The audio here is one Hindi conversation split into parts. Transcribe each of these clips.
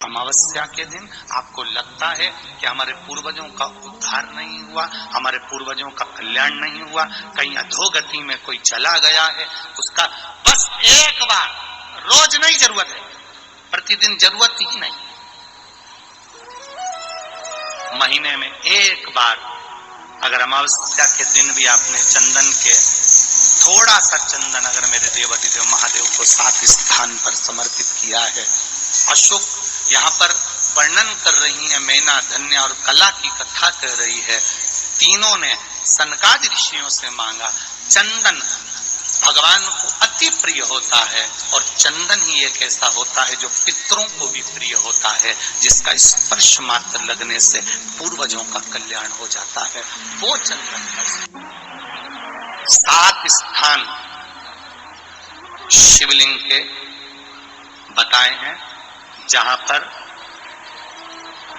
अमावस्या के दिन आपको लगता है कि हमारे पूर्वजों का उद्धार नहीं हुआ, हमारे पूर्वजों का कल्याण नहीं हुआ, कहीं अधोगति में कोई चला गया है, उसका बस एक बार, रोज नहीं जरूरत है, प्रतिदिन जरूरत ही नहीं, महीने में एक बार अगर अमावस्या के दिन भी आपने चंदन के थोड़ा सा चंदन अगर मेरे देवाधिदेव महादेव को 7 स्थान पर समर्पित किया है। अशोक यहाँ पर वर्णन कर रही है, मैना धन्य और कला की कथा कर रही है। तीनों ने सनकादि ऋषियों से मांगा। चंदन भगवान को अति प्रिय होता है और चंदन ही एक ऐसा होता है जो पितरों को भी प्रिय होता है, जिसका स्पर्श मात्र लगने से पूर्वजों का कल्याण हो जाता है। वो चंदन का 7 स्थान शिवलिंग के बताए हैं, जहां पर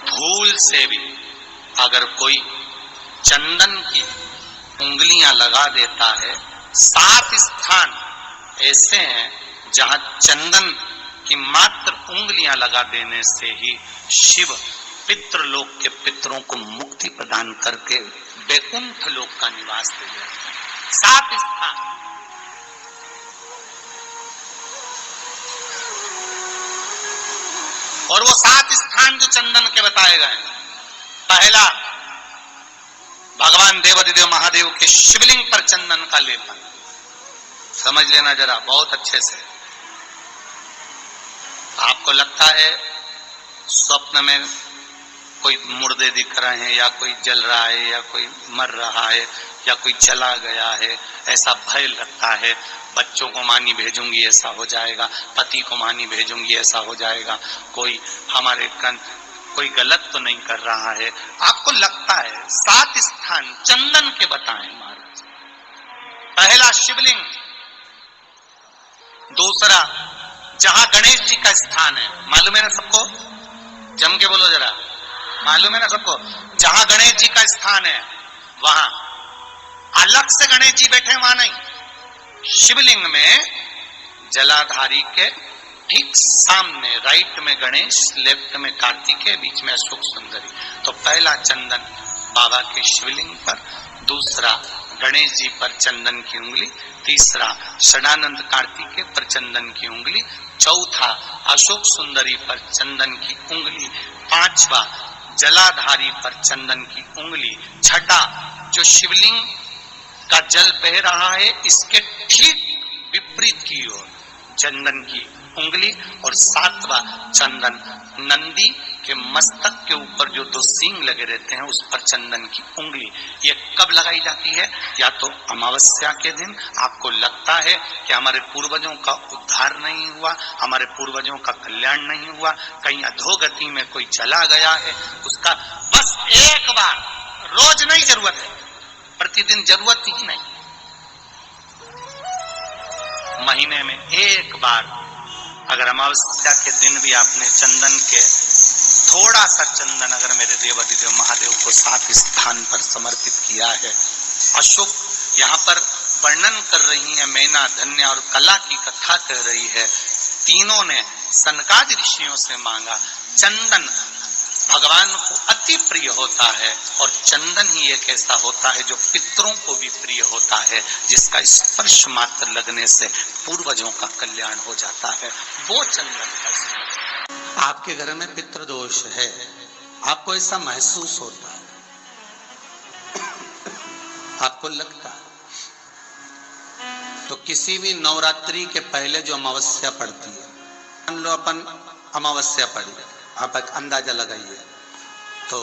भूल से भी अगर कोई चंदन की उंगलियां लगा देता है। 7 स्थान ऐसे हैं जहां चंदन की मात्र उंगलियां लगा देने से ही शिव पितृलोक के पितरों को मुक्ति प्रदान करके वैकुंठ लोक का निवास दे देते हैं। 7 स्थान। और वो 7 स्थान जो चंदन के बताए गए, पहला भगवान देवाधिदेव महादेव के शिवलिंग पर चंदन का लेपन। समझ लेना जरा बहुत अच्छे से। आपको लगता है स्वप्न में कोई मुर्दे दिख रहे हैं, या कोई जल रहा है, या कोई मर रहा है, या कोई चला गया है, ऐसा भय लगता है। बच्चों को मानी भेजूंगी ऐसा हो जाएगा, पति को मानी भेजूंगी ऐसा हो जाएगा, कोई हमारे कोई गलत तो नहीं कर रहा है, आपको लगता है। 7 स्थान चंदन के बताएं महाराज। पहला शिवलिंग, दूसरा जहां गणेश जी का स्थान है, मालूम है ना सबको, जम के बोलो जरा, मालूम है ना सबको, जहां गणेश जी का स्थान है वहां अलग से गणेश जी बैठे, वहां नहीं। शिवलिंग में जलाधारी के ठीक सामने राइट में गणेश, लेफ्ट में कार्तिकेय, बीच में अशोक सुंदरी। तो पहला चंदन बाबा के शिवलिंग पर, दूसरा गणेश जी पर चंदन की उंगली, तीसरा षडानंद कार्तिकेय पर चंदन की उंगली, चौथा अशोक सुंदरी पर चंदन की उंगली, पांचवा जलाधारी पर चंदन की उंगली, छठा जो शिवलिंग का जल बह रहा है इसके ठीक विपरीत की ओर चंदन की उंगली, और 7वां चंदन नंदी के मस्तक के ऊपर जो 2 सींग लगे रहते हैं उस पर चंदन की उंगली। ये कब लगाई जाती है? या तो अमावस्या के दिन आपको लगता है कि हमारे पूर्वजों का उद्धार नहीं हुआ, हमारे पूर्वजों का कल्याण नहीं हुआ, कहीं अधोगति में कोई चला गया है, उसका बस एक बार, रोज नहीं जरूरत है, प्रतिदिन जरूरत ही नहीं, महीने में एक बार अगर अमावस्या के दिन भी आपने चंदन के थोड़ा सा चंदन अगर मेरे देवाधिदेव महादेव को 7 स्थान पर समर्पित किया है। अशोक यहाँ पर वर्णन कर रही है, मैना धन्य और कला की कथा कर रही है। तीनों ने सनकादि ऋषियों से मांगा। चंदन भगवान को अति प्रिय होता है और चंदन ही एक ऐसा होता है जो पितरों को भी प्रिय होता है, जिसका स्पर्श मात्र लगने से पूर्वजों का कल्याण हो जाता है। वो चंदन का। आपके घर में पितृदोष है, आपको ऐसा महसूस होता है, आपको लगता है, तो किसी भी नवरात्रि के पहले जो अमावस्या पड़ती है, मान लो अपन अमावस्या पड़ी, आप एक अंदाजा लगाइए, तो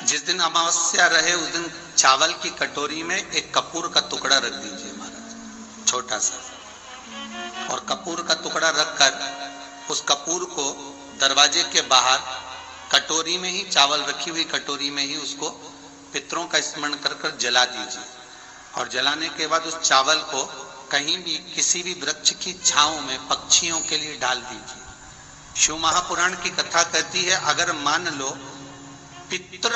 जिस दिन अमावस्या रहे उस दिन चावल की कटोरी में एक कपूर का टुकड़ा रख दीजिए महाराज, छोटा सा, और कपूर का टुकड़ा रखकर उस कपूर को दरवाजे के बाहर कटोरी में ही, चावल रखी हुई कटोरी में ही उसको पितरों का स्मरण कर कर जला दीजिए। और जलाने के बाद उस चावल को कहीं भी किसी भी वृक्ष की छांव में पक्षियों के लिए डाल दीजिए। शिव महापुराण की कथा कहती है, अगर मान लो पितृ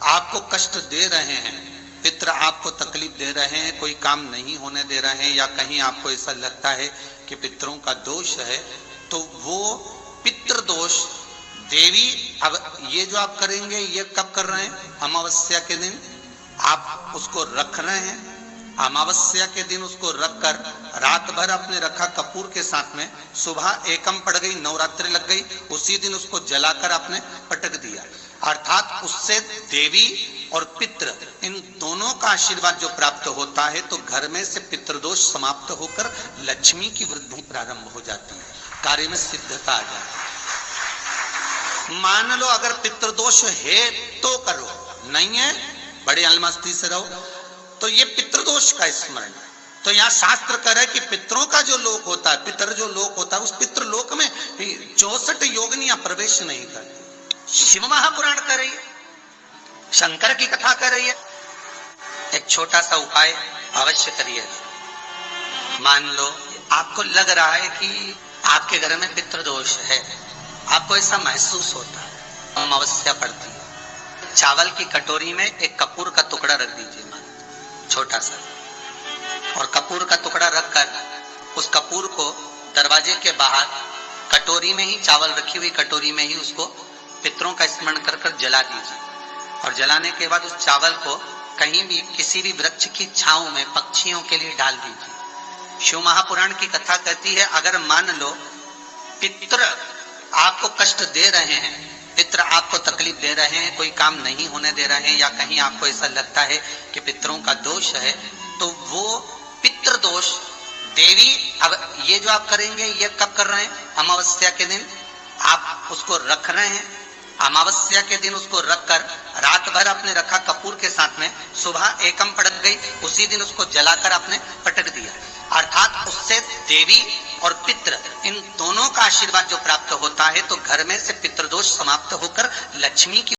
आपको कष्ट दे रहे हैं पितृ आपको तकलीफ दे रहे हैं, कोई काम नहीं होने दे रहे हैं, या कहीं आपको ऐसा लगता है कि पितरों का दोष है, तो वो पितृ दोष देवी, अब ये जो आप करेंगे ये कब कर रहे हैं? अमावस्या के दिन आप उसको रख रहे हैं। अमावस्या के दिन उसको रखकर रात भर आपने रखा कपूर के साथ में, सुबह एकम पड़ गई, नवरात्रि लग गई, उसी दिन उसको जलाकर आपने पटक दिया। अर्थात उससे देवी और पितृ इन दोनों का आशीर्वाद जो प्राप्त होता है, तो घर में से पितृदोष समाप्त होकर लक्ष्मी की वृद्धि प्रारंभ हो जाती है, कार्य में सिद्धता आ जाती है। मान लो अगर पितृदोष है तो करो, नहीं है बड़े अलमस्ती से रहो, तो ये पितृदोष का स्मरण। तो यहाँ शास्त्र कह रहा है कि पितरों का जो लोक होता है, पितर जो लोक होता है, उस पितृलोक में 64 योगिनियां प्रवेश नहीं करती। शिव महापुराण कर रही है, शंकर की कथा कर रही है। एक छोटा सा उपाय अवश्य करिए। मान लो आपको लग रहा है कि आपके घर में पितृदोष है, आपको ऐसा महसूस होता है, अमावस्या पड़ती है, चावल की कटोरी में एक कपूर का टुकड़ा रख दीजिए, छोटा सा, और कपूर का टुकड़ा रखकर उस कपूर को दरवाजे के बाहर कटोरी में ही, चावल रखी हुई कटोरी में ही उसको पितरों का स्मरण कर कर जला दीजिए। और जलाने के बाद उस चावल को कहीं भी किसी भी वृक्ष की छांव में पक्षियों के लिए डाल दीजिए। शिव महापुराण की कथा कहती है, अगर मान लो पितृ आपको कष्ट दे रहे हैं, पितृ आपको तकलीफ दे रहे हैं, कोई काम नहीं होने दे रहे हैं, या कहीं आपको ऐसा लगता है कि पितरों का दोष है, तो वो पितृ दोष देवी, अब ये जो आप करेंगे ये कब कर रहे हैं? अमावस्या के दिन आप उसको रख रहे हैं। अमावस्या के दिन उसको रखकर रात भर आपने रखा कपूर के साथ में, सुबह एकम पड़ गई, उसी दिन उसको जलाकर आपने पटक दिया। अर्थात उससे देवी और पितृ इन दोनों का आशीर्वाद जो प्राप्त होता है, तो घर में से पितृदोष समाप्त होकर लक्ष्मी की